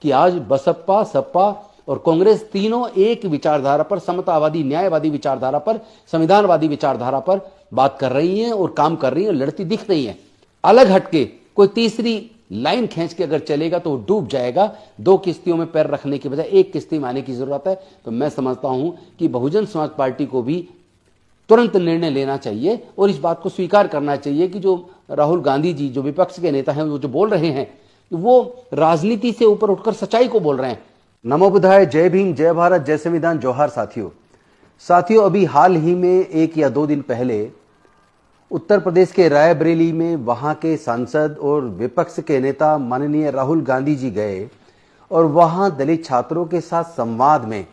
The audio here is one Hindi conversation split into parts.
कि आज बसपा, सपा और कांग्रेस तीनों एक विचारधारा पर, समतावादी, न्यायवादी विचारधारा पर, संविधानवादी विचारधारा पर बात कर रही हैं और काम कर रही हैं, लड़ती दिख रही हैं। अलग हटके कोई तीसरी लाइन खींच के अगर चलेगा तो वो डूब जाएगा। दो किश्तियों में पैर रखने की बजाय एक किश्ती में आने की जरूरत है। तो मैं समझता हूं कि बहुजन समाज पार्टी को भी तुरंत निर्णय लेना चाहिए और इस बात को स्वीकार करना चाहिए कि जो राहुल गांधी जी, जो विपक्ष के नेता हैं, वो जो बोल रहे हैं वो राजनीति से ऊपर उठकर सच्चाई को बोल रहे हैं। नमो बुद्धाय, जय भीम, जय भारत, जय संविधान, जोहार साथियों। अभी हाल ही में 1 या 2 दिन पहले उत्तर प्रदेश के रायबरेली में वहां के सांसद और विपक्ष के नेता माननीय राहुल गांधी जी गए और वहां दलित छात्रों के साथ संवाद में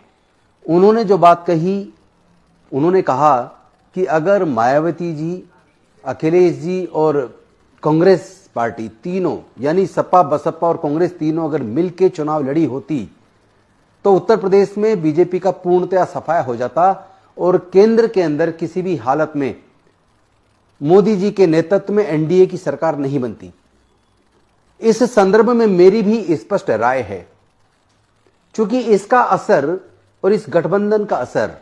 उन्होंने जो बात कही, उन्होंने कहा कि अगर मायावती जी, अखिलेश जी और कांग्रेस पार्टी तीनों, यानी सपा, बसपा और कांग्रेस तीनों अगर मिलकर चुनाव लड़ी होती तो उत्तर प्रदेश में बीजेपी का पूर्णतया सफाया हो जाता और केंद्र के अंदर किसी भी हालत में मोदी जी के नेतृत्व में एनडीए की सरकार नहीं बनती। इस संदर्भ में मेरी भी स्पष्ट राय है, क्योंकि इसका असर और इस गठबंधन का असर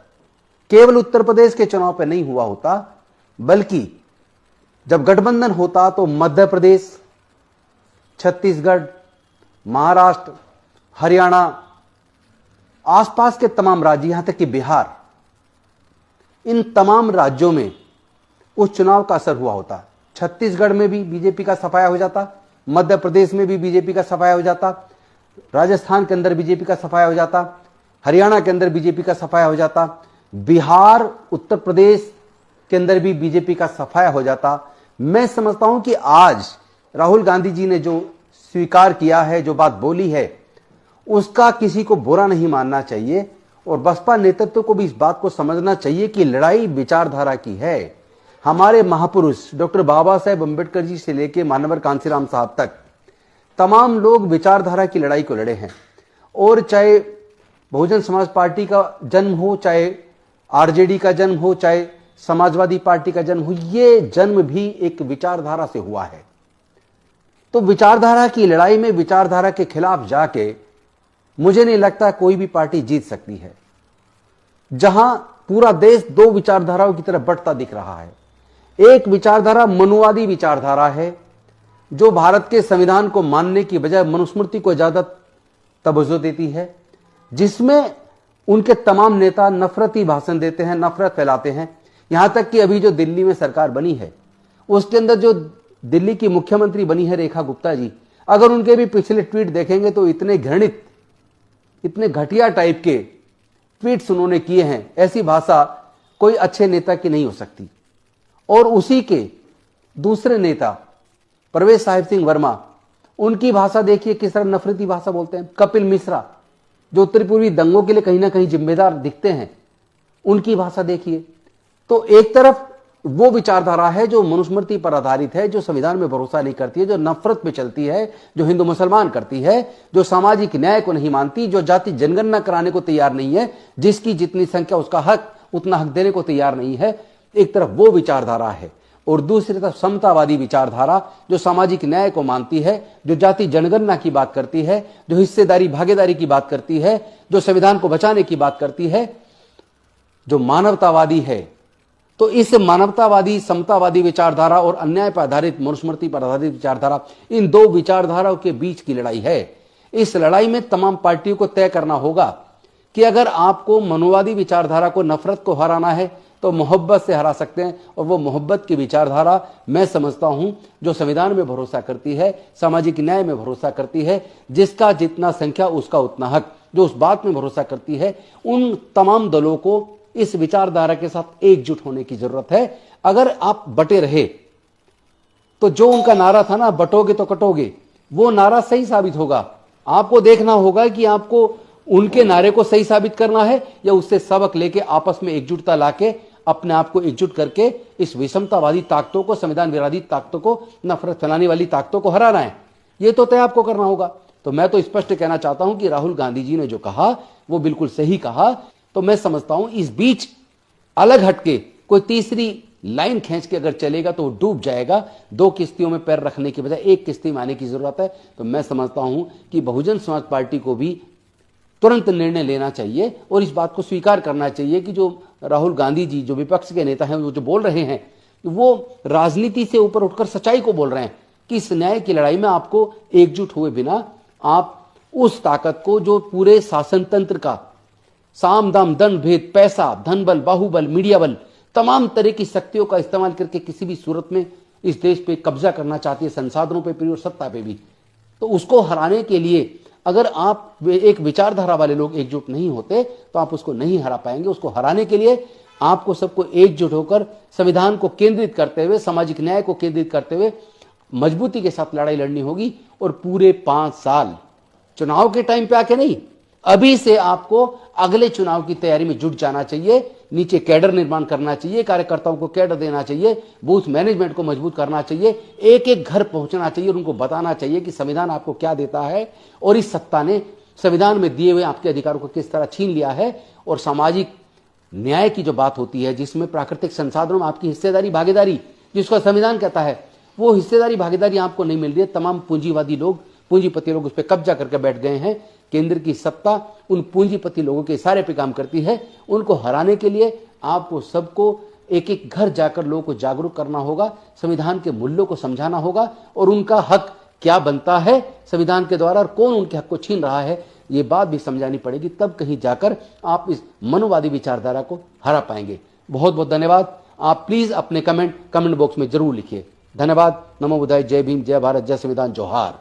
केवल उत्तर प्रदेश के चुनाव पर नहीं हुआ होता, बल्कि जब गठबंधन होता तो मध्य प्रदेश, छत्तीसगढ़, महाराष्ट्र, हरियाणा, आसपास के तमाम राज्य, यहां तक कि बिहार, इन तमाम राज्यों में उस चुनाव का असर हुआ होता। छत्तीसगढ़ में भी बीजेपी का सफाया हो जाता, मध्य प्रदेश में भी बीजेपी का सफाया हो जाता, राजस्थान के अंदर बीजेपी का सफाया हो जाता, हरियाणा के अंदर बीजेपी का सफाया हो जाता, बिहार, उत्तर प्रदेश के अंदर भी बीजेपी का सफाया हो जाता। मैं समझता हूं कि आज राहुल गांधी जी ने जो स्वीकार किया है, जो बात बोली है, उसका किसी को बुरा नहीं मानना चाहिए और बसपा नेतृत्व को भी इस बात को समझना चाहिए कि लड़ाई विचारधारा की है। हमारे महापुरुष डॉक्टर बाबा साहेब अम्बेडकर जी से लेकर मानवर कांसीराम साहब तक तमाम लोग विचारधारा की लड़ाई को लड़े हैं। और चाहे बहुजन समाज पार्टी का जन्म हो, चाहे आरजेडी का जन्म हो, चाहे समाजवादी पार्टी का जन्म हो, ये जन्म भी एक विचारधारा से हुआ है। तो विचारधारा की लड़ाई में विचारधारा के खिलाफ जाके मुझे नहीं लगता कोई भी पार्टी जीत सकती है। जहां पूरा देश दो विचारधाराओं की तरफ बढ़ता दिख रहा है। एक विचारधारा मनुवादी विचारधारा है, जो भारत के संविधान को मानने की बजाय मनुस्मृति को ज्यादा तवज्जो देती है, जिसमें उनके तमाम नेता नफरती भाषण देते हैं, नफरत फैलाते हैं। यहां तक कि अभी जो दिल्ली में सरकार बनी है, उसके अंदर जो दिल्ली की मुख्यमंत्री बनी है रेखा गुप्ता जी, अगर उनके भी पिछले ट्वीट देखेंगे तो इतने घृणित, इतने घटिया टाइप के ट्वीट्स उन्होंने किए हैं, ऐसी भाषा कोई अच्छे नेता की नहीं हो सकती। और उसी के दूसरे नेता परवेज साहिब सिंह वर्मा, उनकी भाषा देखिए किस तरह नफरती भाषा बोलते हैं। कपिल मिश्रा, जो उत्तर पूर्वी दंगों के लिए कहीं ना कहीं जिम्मेदार दिखते हैं, उनकी भाषा देखिए। तो एक तरफ वो विचारधारा है जो मनुस्मृति पर आधारित है, जो संविधान में भरोसा नहीं करती है, जो नफरत पे चलती है, जो हिंदू मुसलमान करती है, जो सामाजिक न्याय को नहीं मानती, जो जाति जनगणना कराने को तैयार नहीं है, जिसकी जितनी संख्या उसका हक उतना हक देने को तैयार नहीं है। एक तरफ वो विचारधारा है और दूसरी तरफ समतावादी विचारधारा, जो सामाजिक न्याय को मानती है, जो जाति जनगणना की बात करती है, जो हिस्सेदारी भागीदारी की बात करती है, जो संविधान को बचाने की बात करती है, जो मानवतावादी है। तो इस मानवतावादी, समतावादी विचारधारा और अन्याय पर आधारित, मनुस्मृति पर आधारित विचारधारा, इन दो विचारधाराओं के बीच की लड़ाई है। इस लड़ाई में तमाम पार्टियों को तय करना होगा कि अगर आपको मनुवादी विचारधारा को, नफरत को हराना है तो मोहब्बत से हरा सकते हैं। और वो मोहब्बत की विचारधारा मैं समझता हूं जो संविधान में भरोसा करती है, सामाजिक न्याय में भरोसा करती है, जिसका जितना संख्या उसका उतना हक, जो उस बात में भरोसा करती है, उन तमाम दलों को इस विचारधारा के साथ एकजुट होने की जरूरत है। अगर आप बटे रहे तो जो उनका नारा था ना, बटोगे तो कटोगे, वो नारा सही साबित होगा। आपको देखना होगा कि आपको उनके नारे को सही साबित करना है या उससे सबक लेके आपस में एकजुटता लाके अपने आप को एकजुट करके इस विषमतावादी ताकतों को, संविधान विरोधी ताकतों को, नफरत फैलाने वाली ताकतों को हराना है। ये तो तय आपको करना होगा। तो मैं तो स्पष्ट कहना चाहता हूं कि राहुल गांधी जी ने जो कहा वो बिल्कुल सही कहा। तो मैं समझता हूं इस बीच अलग हटके कोई तीसरी लाइन खींच के अगर चलेगा तो वो डूब जाएगा। दो किश्तियों में पैर रखने की बजाय एक किश्ती में आने की जरूरत है। तो मैं समझता हूं कि बहुजन समाज पार्टी को भी तुरंत निर्णय लेना चाहिए और इस बात को स्वीकार करना चाहिए कि जो राहुल गांधी जी जो विपक्ष के नेता हैं वो जो बोल रहे हैं वो राजनीति से ऊपर उठकर सच्चाई को बोल रहे हैं कि इस न्याय की लड़ाई में आपको एकजुट हुए बिना आप उस ताकत को जो पूरे शासन तंत्र का साम दाम दंड भेद पैसा धन बल बाहुबल मीडिया बल तमाम तरह की शक्तियों का इस्तेमाल करके किसी भी सूरत में इस देश पे कब्जा करना चाहती है, संसाधनों पे भी और सत्ता पे भी, तो उसको हराने के लिए अगर आप एक विचारधारा वाले लोग एकजुट नहीं होते तो आप उसको नहीं हरा पाएंगे। उसको हराने के लिए आपको सबको एकजुट होकर संविधान को केंद्रित करते हुए, सामाजिक न्याय को केंद्रित करते हुए मजबूती के साथ लड़ाई लड़नी होगी। और पूरे 5 साल चुनाव के टाइम पे आके नहीं, अभी से आपको अगले चुनाव की तैयारी में जुट जाना चाहिए। नीचे कैडर निर्माण करना चाहिए, कार्यकर्ताओं को कैडर देना चाहिए, बूथ मैनेजमेंट को मजबूत करना चाहिए, एक एक घर पहुंचना चाहिए और उनको बताना चाहिए कि संविधान आपको क्या देता है और इस सत्ता ने संविधान में दिए हुए आपके अधिकारों को किस तरह छीन लिया है। और सामाजिक न्याय की जो बात होती है जिसमें प्राकृतिक संसाधनों में आपकी हिस्सेदारी भागीदारी जिसको संविधान कहता है, वो हिस्सेदारी भागीदारी आपको नहीं मिल रही है। तमाम पूंजीवादी लोग, पूंजीपति लोग उस पर कब्जा करके बैठ गए हैं। केंद्र की सत्ता उन पूंजीपति लोगों के इशारे पे काम करती है। उनको हराने के लिए आपको सबको एक एक घर जाकर लोगों को जागरूक करना होगा, संविधान के मूल्यों को समझाना होगा और उनका हक क्या बनता है संविधान के द्वारा और कौन उनके हक को छीन रहा है ये बात भी समझानी पड़ेगी। तब कहीं जाकर आप इस मनोवादी विचारधारा को हरा पाएंगे। बहुत बहुत धन्यवाद। आप प्लीज अपने कमेंट बॉक्स में जरूर लिखिए। धन्यवाद। नमो बुद्धाय। जय भीम, जय भारत, जय संविधान, जोहार।